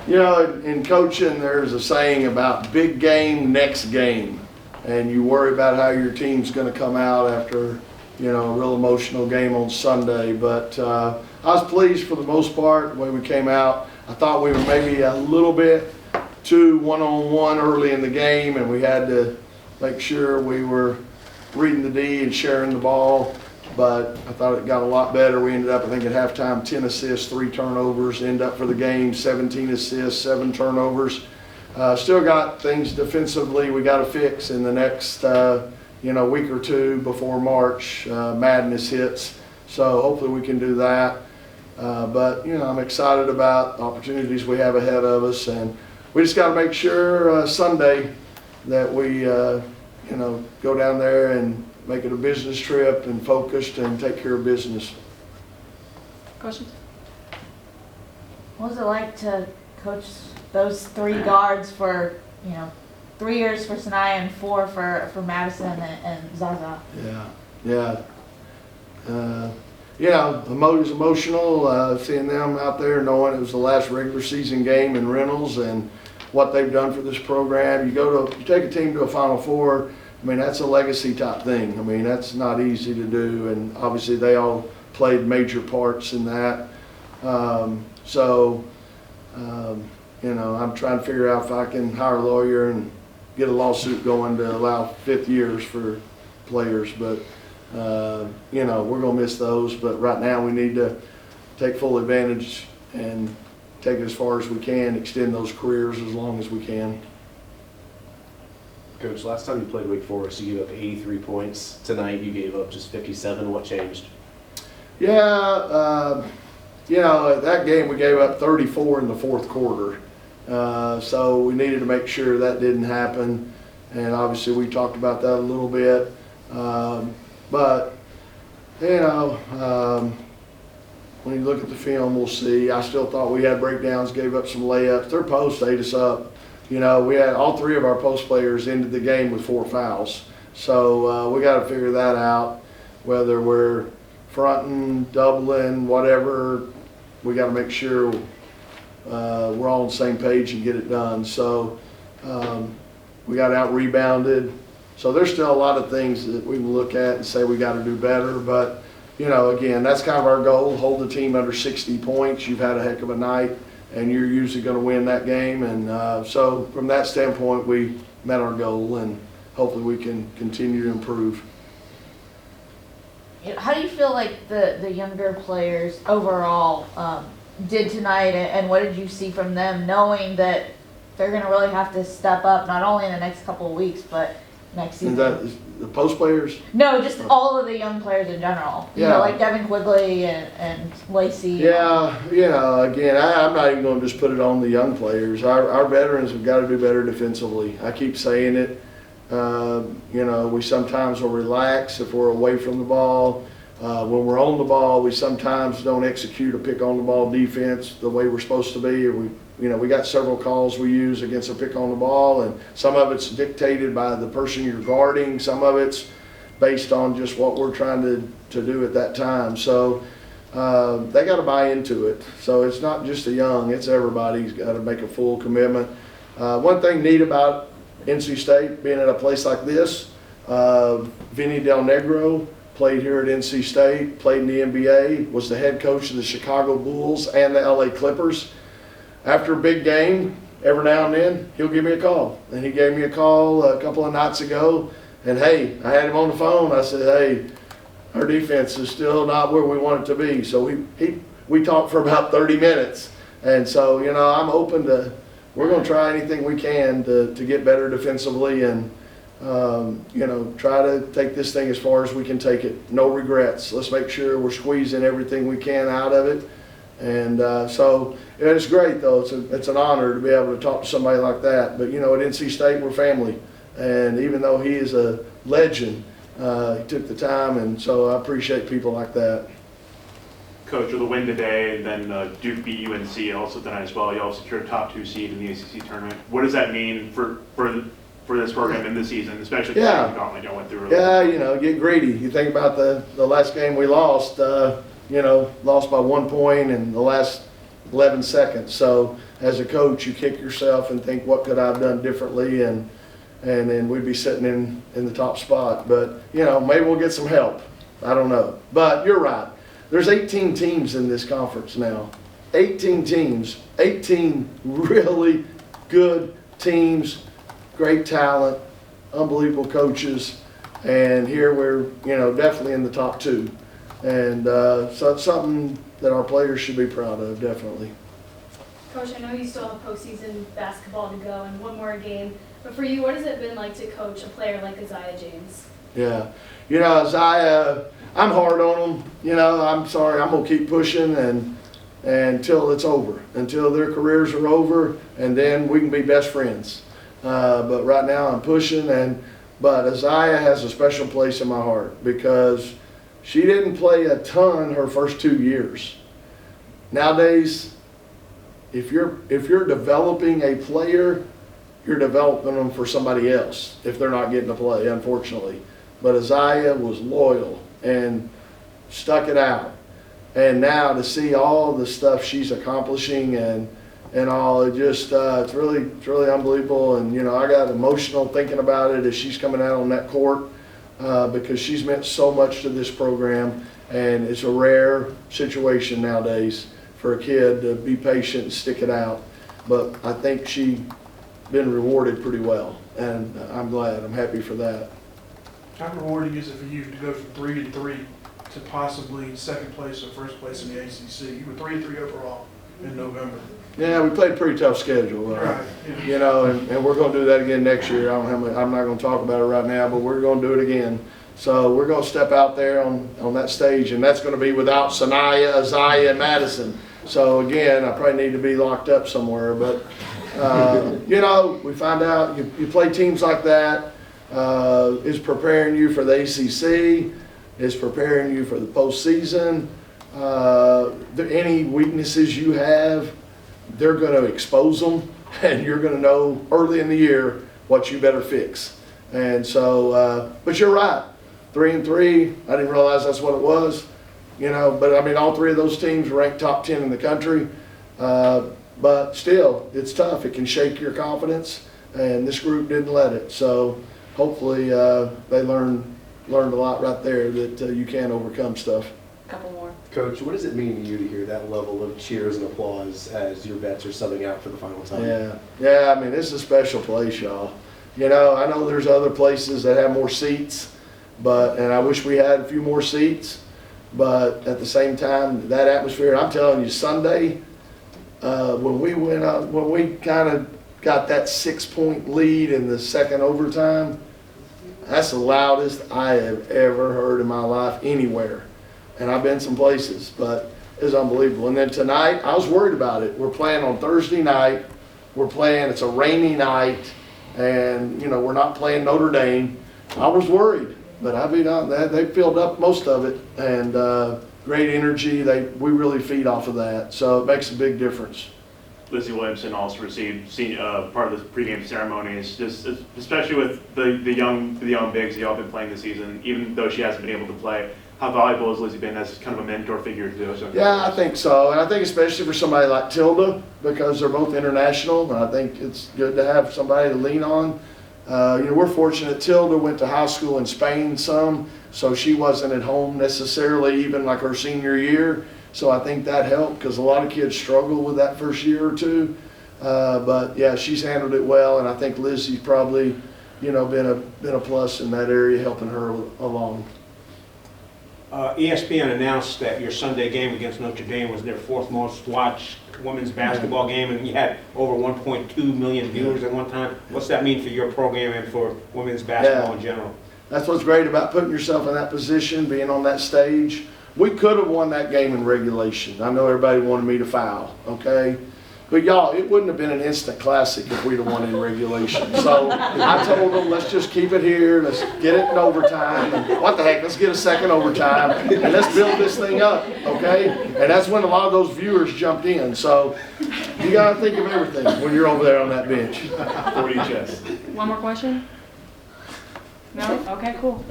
You know, in coaching, there's a saying about big game, next game. And you worry about how your team's going to come out after, you know, a real emotional game on Sunday. But I was pleased for the most part the way we came out. I thought we were maybe a little bit too one-on-one early in the game, and we had to make sure we were reading the D and sharing the ball. But I thought it got a lot better. We ended up, I think, at halftime, 10 assists, 3 turnovers. End up for the game, 17 assists, 7 turnovers. Still got things defensively we got to fix in the next, week or two before March Madness hits. So hopefully we can do that. But I'm excited about the opportunities we have ahead of us, and we just got to make sure Sunday that we, go down there and make it a business trip and focused and take care of business. Questions? What was it like to coach those 3 guards for, 3 years for Sinai and 4 for Madison and Zaza? Yeah. It was emotional seeing them out there, knowing it was the last regular season game in Reynolds and what they've done for this program. You take a team to a Final Four. I mean, that's a legacy type thing. I mean, that's not easy to do, and obviously they all played major parts in that. I'm trying to figure out if I can hire a lawyer and get a lawsuit going to allow 5th years for players. But, we're going to miss those. But right now we need to take full advantage and take it as far as we can, extend those careers as long as we can. Coach, last time you played Wake Forest, you gave up 83 points. Tonight you gave up just 57. What changed? At that game we gave up 34 in the 4th quarter. So we needed to make sure that didn't happen. And obviously we talked about that a little bit. When you look at the film, we'll see. I still thought we had breakdowns, gave up some layups. Their post ate us up. We had all 3 of our post players ended the game with 4 fouls. So we got to figure that out, whether we're fronting, doubling, whatever. We got to make sure we're all on the same page and get it done. So we got out rebounded. So there's still a lot of things that we can look at and say we got to do better. But, again, that's kind of our goal, hold the team under 60 points. You've had a heck of a night, and you're usually going to win that game. And so from that standpoint, we met our goal, and hopefully we can continue to improve. How do you feel like the younger players overall did tonight, and what did you see from them, knowing that they're going to really have to step up not only in the next couple of weeks, but next season? Is that the post players? No, just all of the young players in general. Yeah. Like Devin Quigley and Lacey. Yeah, again, I'm not even going to just put it on the young players. Our veterans have got to do better defensively. I keep saying it. We sometimes will relax if we're away from the ball. When we're on the ball, we sometimes don't execute a pick on the ball defense the way we're supposed to be. We got several calls we use against a pick on the ball, and some of it's dictated by the person you're guarding. Some of it's based on just what we're trying to do at that time. So they got to buy into it. So it's not just the young, it's everybody's got to make a full commitment. One thing neat about NC State being at a place like this, Vinny Del Negro played here at NC State, played in the NBA, was the head coach of the Chicago Bulls and the LA Clippers. After a big game, every now and then, he'll give me a call. And he gave me a call a couple of nights ago, and hey, I had him on the phone. I said, hey, our defense is still not where we want it to be. So we talked for about 30 minutes. And so, I'm open to, we're going to try anything we can to get better defensively and, try to take this thing as far as we can take it. No regrets. Let's make sure we're squeezing everything we can out of it. And so it's great, though. It's an honor to be able to talk to somebody like that. But, at NC State, we're family. And even though he is a legend, he took the time. And so I appreciate people like that. Coach, with the win today, and then Duke beat UNC also tonight as well. You also secured a top 2 seed in the ACC tournament. What does that mean for this program in this season, especially the gauntlet y'all went through? Get greedy. You think about the last game we lost, lost by 1 point, and the last 11 seconds. So as a coach, you kick yourself and think, what could I have done differently? And then we'd be sitting in the top spot. But, maybe we'll get some help. I don't know. But you're right. There's 18 teams in this conference now. 18 teams, 18 really good teams, great talent, unbelievable coaches, and here we're, definitely in the top 2. And so it's something that our players should be proud of, definitely. Coach, I know you still have postseason basketball to go and one more game, but for you, what has it been like to coach a player like Isaiah James? Yeah, Isaiah, I'm hard on him. I'm sorry, I'm gonna keep pushing and until it's over, until their careers are over, and then we can be best friends. But right now I'm pushing, but Isaiah has a special place in my heart because she didn't play a ton her first 2 years. Nowadays, if you're developing a player, you're developing them for somebody else if they're not getting to play, unfortunately. But Isaiah was loyal and stuck it out. And now to see all the stuff she's accomplishing and all, it's really unbelievable. And I got emotional thinking about it as she's coming out on that court because she's meant so much to this program, and it's a rare situation nowadays for a kid to be patient and stick it out. But I think she's been rewarded pretty well, and I'm glad. I'm happy for that. How rewarding is it for you to go from 3-3 to possibly second place or first place in the ACC? You were 3-3 overall in November. Yeah, we played a pretty tough schedule, Right. Yeah. And we're going to do that again next year. I'm not going to talk about it right now, but we're going to do it again. So we're going to step out there on that stage, and that's going to be without Sanaya, Isaiah, and Madison. So again, I probably need to be locked up somewhere. But we find out you play teams like that. Is preparing you for the ACC, is preparing you for the postseason. Any weaknesses you have, they're going to expose them, and you're going to know early in the year what you better fix. And so, but you're right, 3-3. I didn't realize that's what it was, But I mean, all 3 of those teams ranked top 10 in the country. But still, it's tough. It can shake your confidence, and this group didn't let it. So hopefully they learned a lot right there that you can overcome stuff. Couple more. Coach, what does it mean to you to hear that level of cheers and applause as your vets are subbing out for the final time? Yeah. I mean, it's a special place, y'all. I know there's other places that have more seats, and I wish we had a few more seats. But at the same time, that atmosphere, I'm telling you, Sunday, when we kind of got that 6-point lead in the second overtime, that's the loudest I have ever heard in my life anywhere. And I've been some places, but it was unbelievable. And then tonight, I was worried about it. We're playing on Thursday night. It's a rainy night, and, we're not playing Notre Dame. I was worried, but I mean, they filled up most of it, and great energy. We really feed off of that, so it makes a big difference. Lizzie Williamson also received part of the pregame ceremonies, just especially with the young bigs that y'all been playing this season. Even though she hasn't been able to play, how valuable has Lizzie been as kind of a mentor figure to those young players? Yeah, I think so, and I think especially for somebody like Tilda, because they're both international, and I think it's good to have somebody to lean on. We're fortunate. Tilda went to high school in Spain some, so she wasn't at home necessarily even like her senior year. So I think that helped because a lot of kids struggle with that first year or two. But yeah, she's handled it well, and I think Lizzie's probably, been a plus in that area, helping her along. ESPN announced that your Sunday game against Notre Dame was their 4th most watched women's basketball game, and you had over 1.2 million viewers at one time. What's that mean for your program and for women's basketball in general? That's what's great about putting yourself in that position, being on that stage. We could have won that game in regulation. I know everybody wanted me to foul, okay? But y'all, it wouldn't have been an instant classic if we'd have won in regulation. So I told them, let's just keep it here. Let's get it in overtime. And what the heck, let's get a second overtime. And let's build this thing up, okay? And that's when a lot of those viewers jumped in. So you got to think of everything when you're over there on that bench. 40 chess. One more question? No? Okay, cool.